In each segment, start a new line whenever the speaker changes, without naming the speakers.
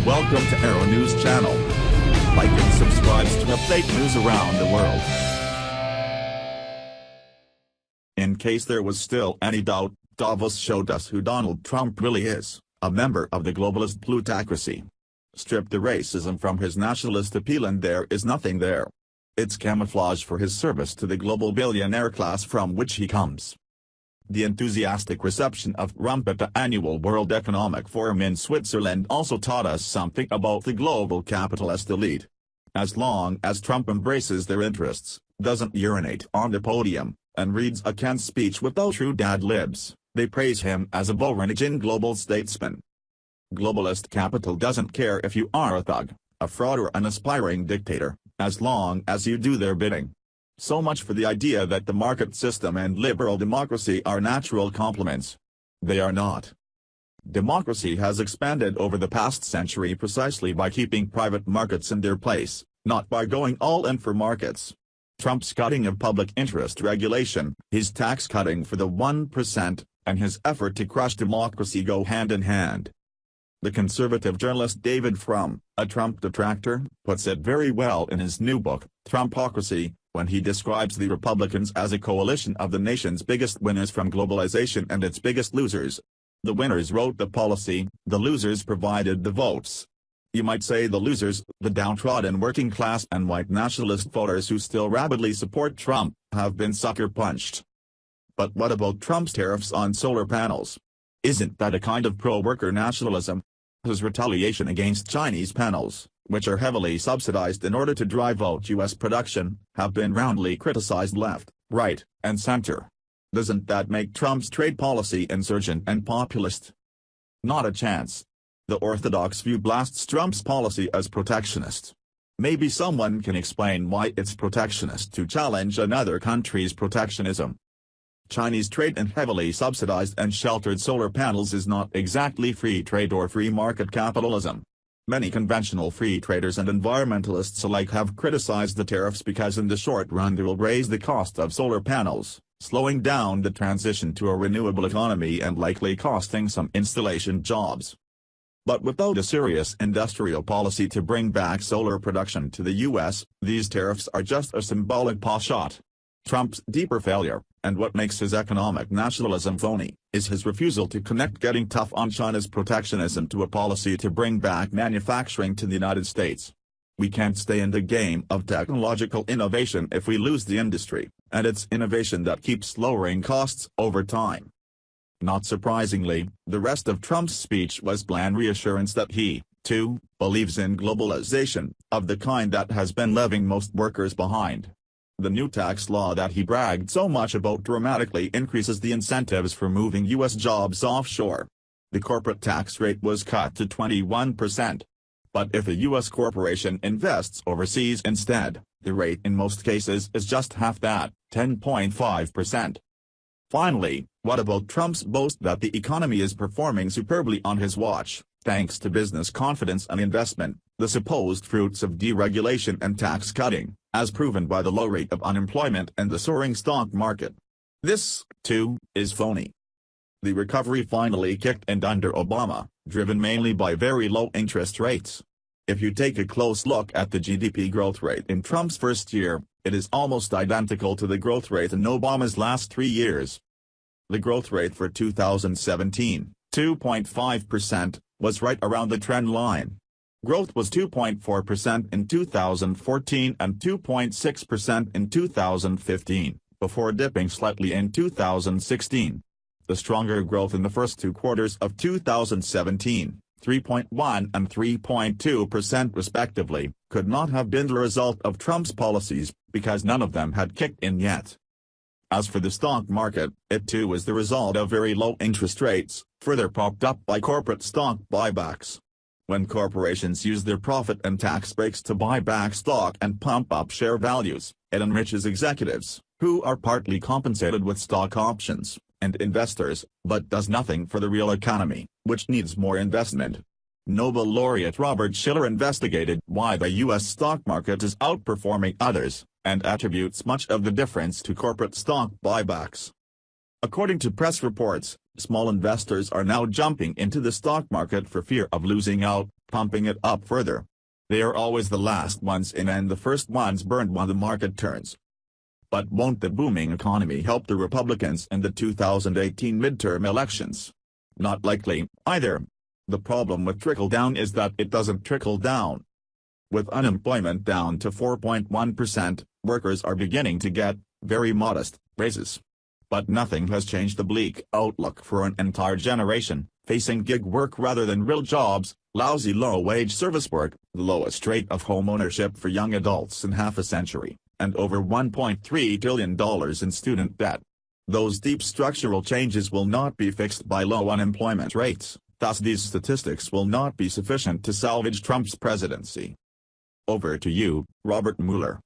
Welcome to Arrow News Channel. Like and subscribe to update news around the world. In case there was still any doubt, Davos showed us who Donald Trump really is, a member of the globalist plutocracy. Strip the racism from his nationalist appeal and there is nothing there. It's camouflage for his service to the global billionaire class from which he comes. The enthusiastic reception of Trump at the annual World Economic Forum in Switzerland also taught us something about the global capitalist elite. As long as Trump embraces their interests, doesn't urinate on the podium, and reads a canned speech without true libs, they praise him as a Borinage global statesman. Globalist capital doesn't care if you are a thug, a fraud or an aspiring dictator, as long as you do their bidding. So much for the idea that the market system and liberal democracy are natural complements. They are not. Democracy has expanded over the past century precisely by keeping private markets in their place, not by going all in for markets. Trump's cutting of public interest regulation, his tax cutting for the 1%, and his effort to crush democracy go hand in hand. The conservative journalist David Frum, a Trump detractor, puts it very well in his new book, Trumpocracy, when he describes the Republicans as a coalition of the nation's biggest winners from globalization and its biggest losers. The winners wrote the policy, the losers provided the votes. You might say the losers, the downtrodden working class and white nationalist voters who still rabidly support Trump, have been sucker punched. But what about Trump's tariffs on solar panels? Isn't that a kind of pro-worker nationalism? His retaliation against Chinese panels, which are heavily subsidized in order to drive out U.S. production, have been roundly criticized left, right, and center. Doesn't that make Trump's trade policy insurgent and populist? Not a chance. The orthodox view blasts Trump's policy as protectionist. Maybe someone can explain why it's protectionist to challenge another country's protectionism. Chinese trade in heavily subsidized and sheltered solar panels is not exactly free trade or free market capitalism. Many conventional free traders and environmentalists alike have criticized the tariffs because in the short run they will raise the cost of solar panels, slowing down the transition to a renewable economy and likely costing some installation jobs. But without a serious industrial policy to bring back solar production to the U.S., these tariffs are just a symbolic pot-shot. Trump's deeper failure, and what makes his economic nationalism phony, is his refusal to connect getting tough on China's protectionism to a policy to bring back manufacturing to the United States. We can't stay in the game of technological innovation if we lose the industry, and it's innovation that keeps lowering costs over time. Not surprisingly, the rest of Trump's speech was bland reassurance that he, too, believes in globalization, of the kind that has been leaving most workers behind. The new tax law that he bragged so much about dramatically increases the incentives for moving U.S. jobs offshore. The corporate tax rate was cut to 21%. But if a U.S. corporation invests overseas instead, the rate in most cases is just half that, 10.5%. Finally, what about Trump's boast that the economy is performing superbly on his watch, thanks to business confidence and investment, the supposed fruits of deregulation and tax cutting, as proven by the low rate of unemployment and the soaring stock market? This, too, is phony. The recovery finally kicked in under Obama, driven mainly by very low interest rates. If you take a close look at the GDP growth rate in Trump's first year, it is almost identical to the growth rate in Obama's last 3 years. The growth rate for 2017, 2.5%, was right around the trend line. Growth was 2.4% in 2014 and 2.6% in 2015, before dipping slightly in 2016. The stronger growth in the first 2 quarters of 2017, 3.1 and 3.2% respectively, could not have been the result of Trump's policies, because none of them had kicked in yet. As for the stock market, it too was the result of very low interest rates, further propped up by corporate stock buybacks. When corporations use their profit and tax breaks to buy back stock and pump up share values, it enriches executives, who are partly compensated with stock options, and investors, but does nothing for the real economy, which needs more investment. Nobel laureate Robert Shiller investigated why the U.S. stock market is outperforming others, and attributes much of the difference to corporate stock buybacks. According to press reports, Small investors are now jumping into the stock market for fear of losing out, pumping it up further. They are always the last ones in and the first ones burned when the market turns. But won't the booming economy help the Republicans in the 2018 midterm elections? Not likely, either. The problem with trickle-down is that it doesn't trickle down. With unemployment down to 4.1%, workers are beginning to get, very modest, raises. But nothing has changed the bleak outlook for an entire generation, facing gig work rather than real jobs, lousy low-wage service work, the lowest rate of home ownership for young adults in half a century, and over $1.3 trillion in student debt. Those deep structural changes will not be fixed by low unemployment rates, thus these statistics will not be sufficient to salvage Trump's presidency. Over to you, Robert Mueller.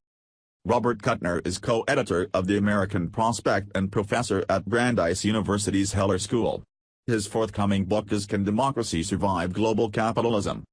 Robert Kuttner is co-editor of The American Prospect and professor at Brandeis University's Heller School. His forthcoming book is Can Democracy Survive Global Capitalism?